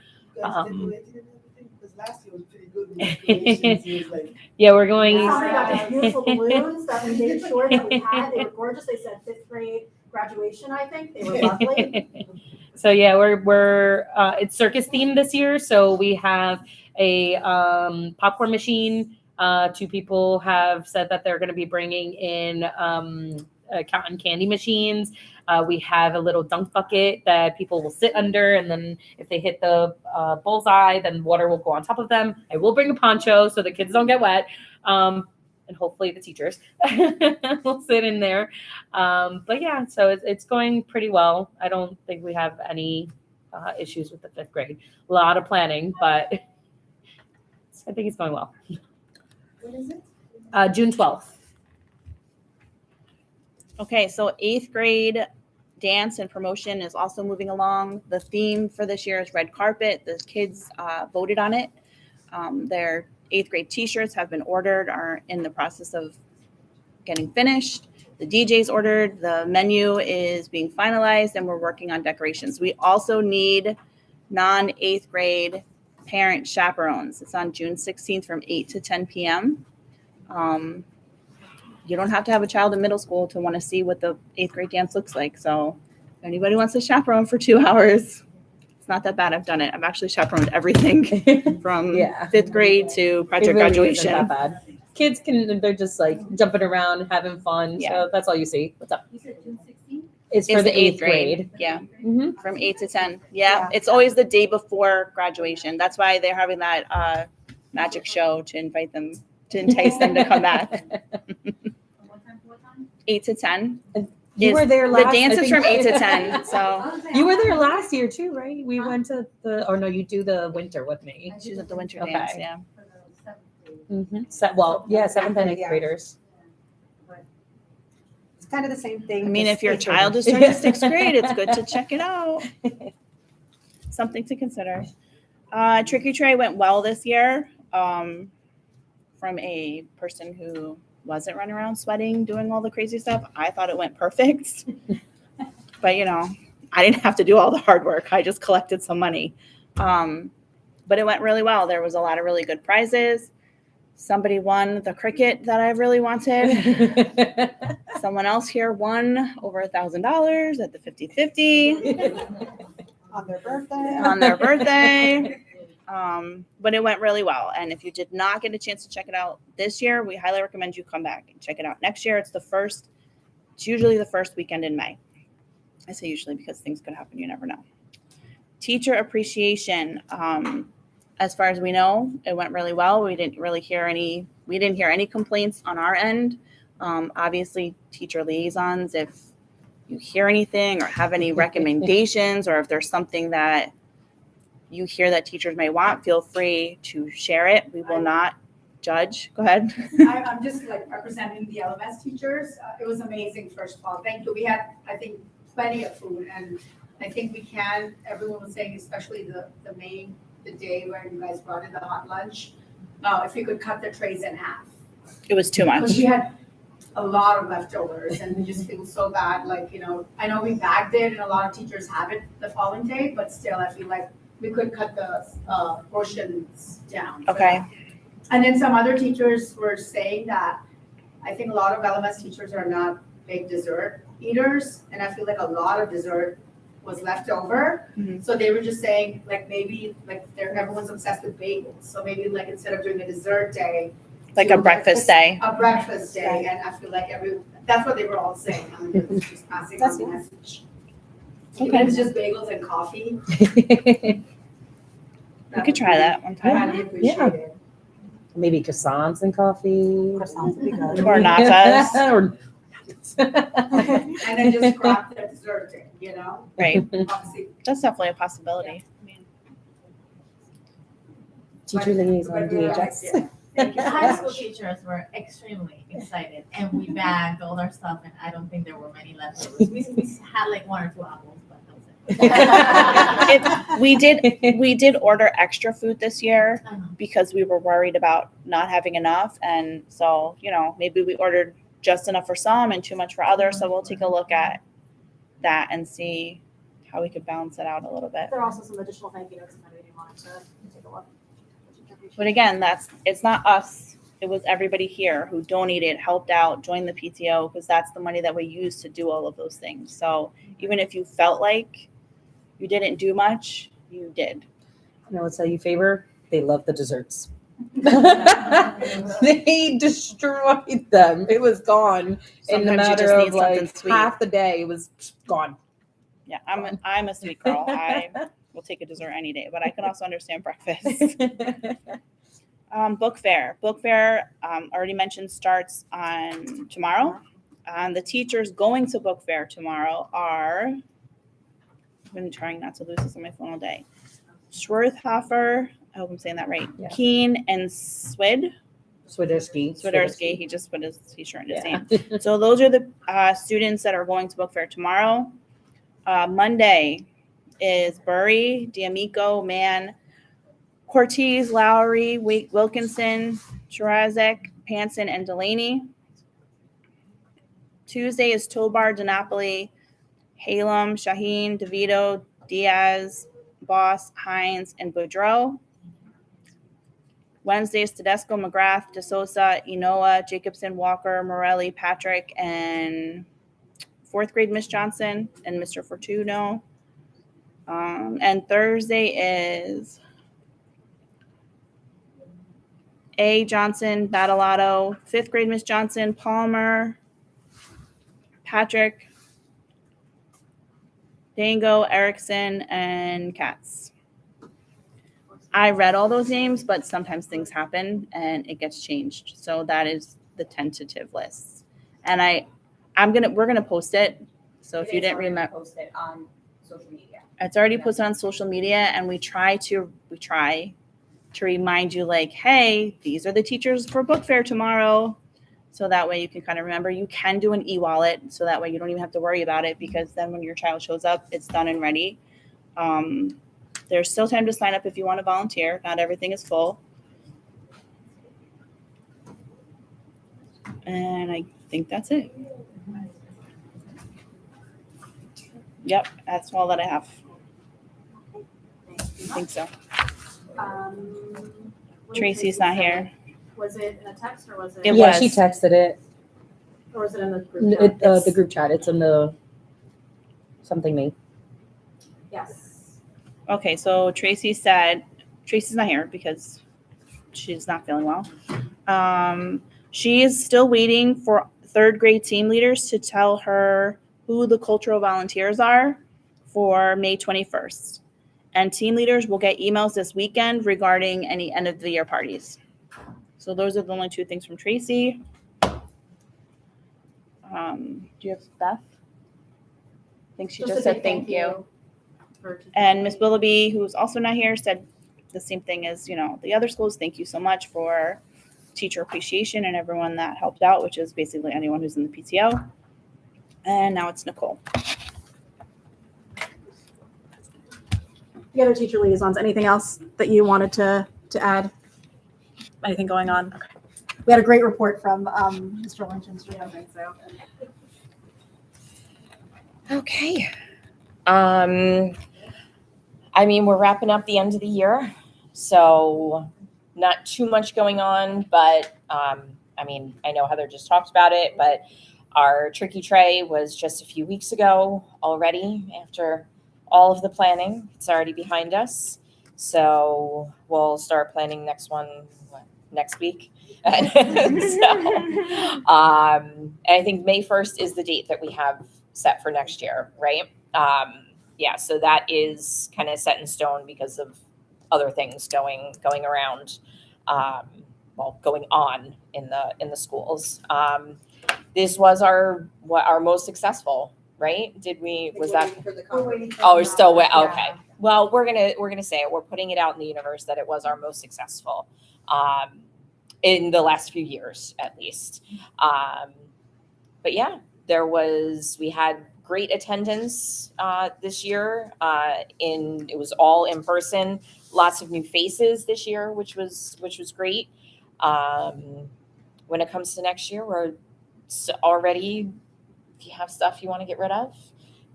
Last year was pretty good with the donations. It was like Yeah, we're going. Somebody got beautiful balloons that we made sure that we had. They were gorgeous. They said 5th grade graduation, I think. They were lovely. So yeah, we're it's circus themed this year. So we have a popcorn machine. 2 people have said that they're going to be bringing in cotton candy machines. We have a little dunk bucket that people will sit under, and then if they hit the bullseye, then water will go on top of them. I will bring a poncho so the kids don't get wet, and hopefully the teachers will sit in there. But yeah, so it's going pretty well. I don't think we have any issues with the 5th grade. A lot of planning, but I think it's going well. What is it? June 12th. Okay, so 8th grade dance and promotion is also moving along. The theme for this year is red carpet. The kids voted on it. Their 8th grade t-shirts have been ordered, are in the process of getting finished. The DJ's ordered, the menu is being finalized, and we're working on decorations. We also need non-8th grade parent chaperones. It's on June 16th from 8 to 10 p.m. You don't have to have a child in middle school to want to see what the 8th grade dance looks like. So if anybody wants to chaperone for 2 hours, it's not that bad. I've done it. I've actually chaperoned everything from 5th grade to project It really graduation. isn't that bad. Kids they're just like jumping around, having fun. Yeah. So that's all you see. What's up? You said June 16th? It's for the 8th grade. Yeah, Mm-hmm. from 8 to 10. Yeah, it's always the day before graduation. That's why they're having that magic show to entice them to come back. From what time to what time? 8 to 10. You were there last. The dance I is think- from 8 to 10. So I was like, You were there last year too, right? We went to or no, you do the winter with me. I she's did at the winter Okay. dance. Yeah. for the 7th grade. Mm-hmm. 7th and 8th graders. It's kind of the same thing. I mean, just if your eighth child graders. is starting 6th grade, it's good to check it out. Something to consider. Trick or Treat went well this year. From a person who wasn't running around sweating, doing all the crazy stuff, I thought it went perfect. But I didn't have to do all the hard work. I just collected some money. But it went really well. There was a lot of really good prizes. Somebody won the cricket that I really wanted. Someone else here won over $1,000 at the 50-50 On their birthday. on their birthday. But it went really well. And if you did not get a chance to check it out this year, we highly recommend you come back and check it out. Next year, it's usually the first weekend in May. I say usually because things could happen. You never know. Teacher appreciation. As far as we know, it went really well. We didn't hear any complaints on our end. Obviously, teacher liaisons, if you hear anything or have any recommendations, or if there's something that you hear that teachers may want, feel free to share it. We will not judge. Go ahead. I'm just like representing the LMS teachers. It was amazing, first of all. Thank you. We had, I think, plenty of food, and I think we can, everyone was saying, especially the day where you guys brought in the hot lunch, if we could cut the trays in half. It was too much. Because we had a lot of leftovers, and we just feel so bad. Like, I know we bagged it, and a lot of teachers have it the following day, but still, I feel like we could cut the portions down. for Okay. that. And then some other teachers were saying that I think a lot of LMS teachers are not big dessert eaters, and I feel like a lot of dessert was left over. Mhm. So they were just saying, like, maybe, like, everyone's obsessed with bagels, so maybe, like, instead of doing a dessert day, Like a breakfast day. a breakfast day, and I feel like that's what they were all saying. It was just passing on the message. Even if it's just bagels and coffee. We could try that one I time. highly appreciate it. Maybe croissants and coffee. Croissants would be good. Or natas. Or- And then just grab the dessert day, Right. obviously. That's definitely a possibility. Teacher liaison, DHS. Yeah. Thank you The so high school much. teachers were extremely excited, and we bagged all our stuff, and I don't think there were many leftovers. We had like 1 or 2 apples, but that was it. We did order extra food this year Uh-huh. because we were worried about not having enough. And so, maybe we ordered just enough for some and too much for others. So we'll take a look at that and see how we could balance it out a little bit. There are also some additional thank you notes if anybody wanted to take a look. But again, it's not us it was everybody here who donated, helped out, joined the PTO, because that's the money that we use to do all of those things. So even if you felt like you didn't do much, you did. And I will tell you a favor, they love the desserts. They destroyed them. It was gone in the Sometimes you matter just need of something like sweet. half the day. It was gone. Yeah, I'm a sweet girl. I will take a dessert any day, but I can also understand breakfast. Book fair. Book fair, already mentioned, starts on tomorrow. The teachers going to book fair tomorrow are, I've been trying not to lose this on my phone all day. Schwerthofer, I hope I'm saying that right. Yeah. Keen and Swiderski. He just put his t-shirt in his name. So those are the students that are going to book fair tomorrow. Monday is Burry, D'Amico, Mann, Cortez, Lowry, Wilkinson, Shirazek, Panson, and Delaney. Tuesday is Tobar, DeNapoli, Halem, Shaheen, DeVito, Diaz, Boss, Hines, and Boudreau. Wednesday is Tedesco, McGrath, DeSosa, Enoa, Jacobson, Walker, Morelli, Patrick, and fourth grade Miss Johnson and Mr. Fortuno. And Thursday is A. Johnson, Battalato, fifth grade Miss Johnson, Palmer, Patrick, Dango, Erickson, and Katz. I read all those names, but sometimes things happen and it gets changed. So that is the tentative list. And we're gonna post it. So if you didn't remember, Post it on social media. it's already posted on social media, and we try to remind you, like, hey, these are the teachers for book fair tomorrow. So that way you can kind of remember. You can do an e-wallet, so that way you don't even have to worry about it, because then when your child shows up, it's done and ready. There's still time to sign up if you want to volunteer. Not everything is full. And I think that's it. Yep, that's all that I have. I think so. What did Tracy's Tracy not say? here. Was it in a text or was it? It Yeah, was. she texted it. Or was it in the group chat? The group chat. It's in the something me. Yes. Okay, so Tracy's not here because she's not feeling well. She is still waiting for third grade team leaders to tell her who the cultural volunteers are for May 21st. And team leaders will get emails this weekend regarding any end of the year parties. So those are the only two things from Tracy. Do you have Beth? I think she just to said say thank you. for And Miss Willoughby, who's also not here, said the same thing as, the other schools. Thank you so much for teacher appreciation and everyone that helped out, which is basically anyone who's in the PTO. And now it's Nicole. The other teacher liaisons, anything else that you wanted to add? Anything going on? Okay. We had a great report from Mr. Lynch, so. Okay. I mean, we're wrapping up the end of the year, so not too much going on, but I mean, I know Heather just talked about it, but our Tricky Tray was just a few weeks ago already. After all of the planning, it's already behind us. So we'll start planning next week. And I think May 1st is the date that we have set for next year, right? Yeah, so that is kind of set in stone because of other things going around, going on in the schools. This was our most successful, right? Was that? Oh, we're still wet. Okay. Well, we're gonna say it. We're putting it out in the universe that it was our most successful in the last few years, at least. But yeah, we had great attendance this year. It was all in person. Lots of new faces this year, which was great. When it comes to next year, we're already. If you have stuff you want to get rid of,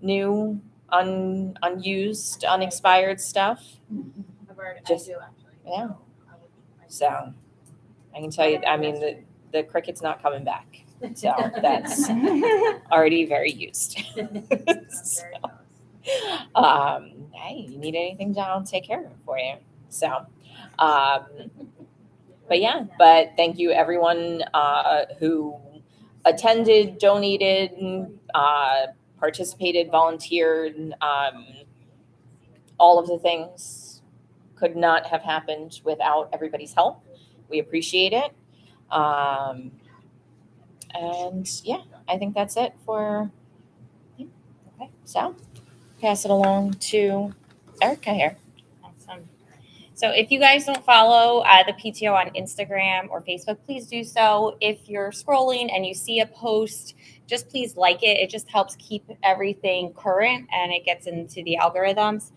new, unused, unexpired stuff. I do, actually. Yeah. So, I can tell you, I mean, the cricket's not coming back. So that's already very used. So, hey, you need anything, John, I'll take care of it for you. So, but thank you everyone who attended, donated, participated, volunteered. All of the things could not have happened without everybody's help. We appreciate it. And yeah, I think that's it for. Okay, so pass it along to Erica here. Awesome. So if you guys don't follow the PTO on Instagram or Facebook, please do so. If you're scrolling and you see a post, just please like it. It just helps keep everything current and it gets into the algorithms.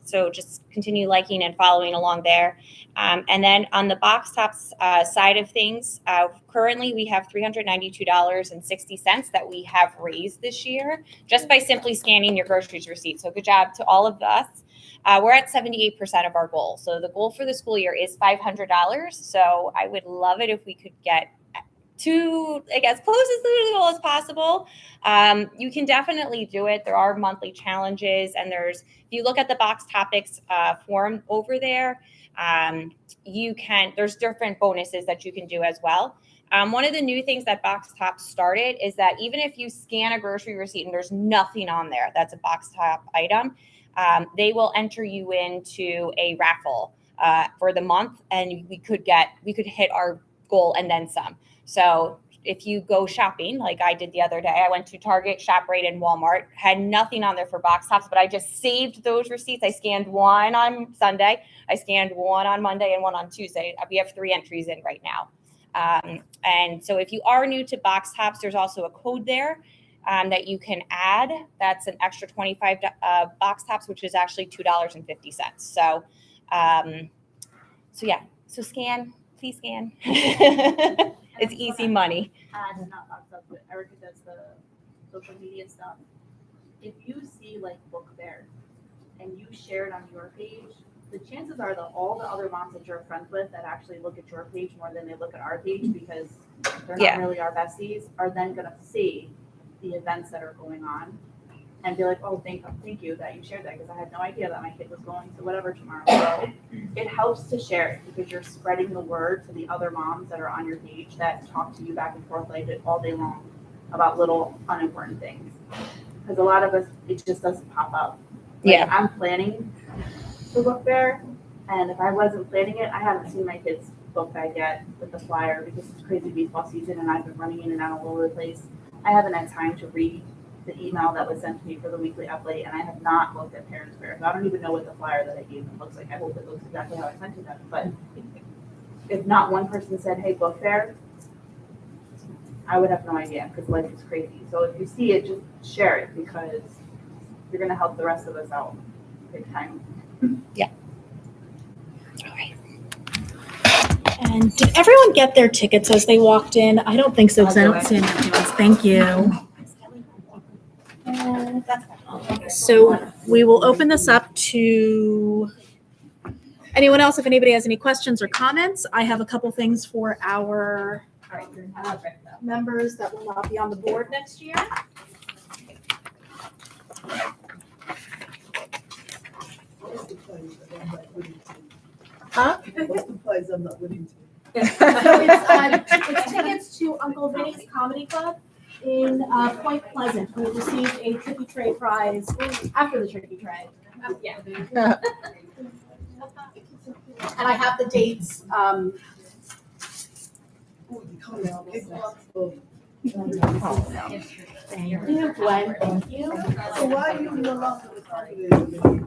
So just continue liking and following along there. And then on the box tops side of things, currently we have $392.60 that we have raised this year just by simply scanning your groceries receipt. So good job to all of us. We're at 78% of our goal. So the goal for the school year is $500. So I would love it if we could get to, I guess, close as the goal as possible. You can definitely do it. There are monthly challenges, and if you look at the box topics form over there, there's different bonuses that you can do as well. One of the new things that Box Top started is that even if you scan a grocery receipt and there's nothing on there, that's a Box Top item, they will enter you into a raffle for the month, and we could hit our goal and then some. So if you go shopping, like I did the other day, I went to Target, ShopRite, and Walmart, had nothing on there for box tops, but I just saved those receipts. I scanned one on Sunday, I scanned one on Monday, and one on Tuesday. We have 3 entries in right now. And so if you are new to box tops, there's also a code there that you can add. That's an extra 25 box tops, which is actually $2.50. So, yeah, so scan, please scan. It's easy money. Not box up, but Erica does the social media stuff. If you see like book fair and you share it on your page, the chances are that all the other moms that you're friends with that actually look at your page more than they look at our page because they're not really our besties are then going to see the events that are going on and be like, oh, thank you that you shared that because I had no idea that my kid was going to whatever tomorrow. So it helps to share it because you're spreading the word to the other moms that are on your page that talk to you back and forth like all day long about little unimportant things. Because a lot of us, it just doesn't pop up. Like, I'm planning the book fair, and if I wasn't planning it, I haven't seen my kids' book bag yet with the flyer because it's crazy baseball season and I've been running in and out all over the place. I haven't had time to read the email that was sent to me for the weekly update, and I have not looked at Parents Fair. So I don't even know what the flyer that I gave them looks like. I hope it looks exactly how I sent it to them. But if not one person said, hey, book fair, I would have no idea because life is crazy. So if you see it, just share it because you're going to help the rest of us out big time. Yeah. All right. And did everyone get their tickets as they walked in? I don't think so because I don't see any empty ones. Thank you. So we will open this up to anyone else. If anybody has any questions or comments, I have a couple things for our members that will not be on the board next year. Huh? What's the prize I'm not winning to? It's tickets to Uncle Vinny's Comedy Club in Point Pleasant. We received a Tricky Tray prize after the Tricky Tray. Yeah. And I have the dates. Thank you, Gwen. Thank you. So why are you no longer with me?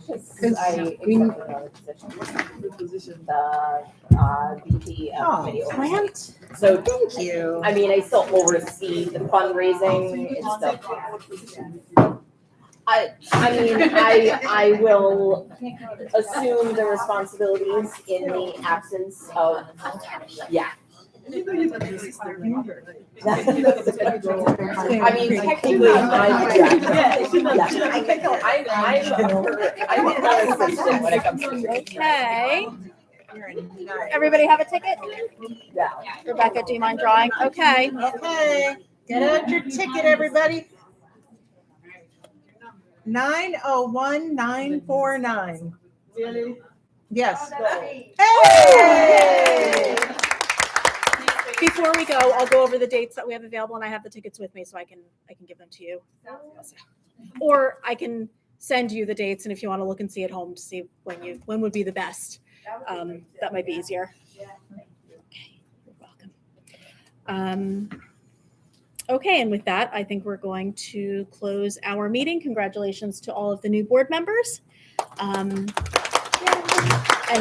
Because I accepted another position, the VP of committee oversight. So thank you. I mean, I still oversee the fundraising and stuff. I will assume the responsibilities in the absence of, yeah. I mean, technically, I'm an assistant when it comes to. Okay. Everybody have a ticket? Yeah. Rebecca, do you mind drawing? Okay. Okay, get out your ticket, everybody. 901949. Really? Yes. Hey! Hey! Before we go, I'll go over the dates that we have available, and I have the tickets with me, so I can give them to you. Or I can send you the dates, and if you want to look and see at home to see when would be the best, that might be easier. Okay, you're welcome. Okay, and with that, I think we're going to close our meeting. Congratulations to all of the new board members. And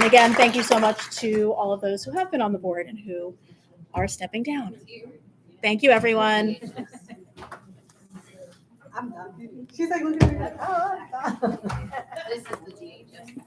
again, thank you so much to all of those who have been on the board and who are stepping down. Thank you, everyone. I'm done. She's like, look at me. Oh, I'm done. This is the DHS.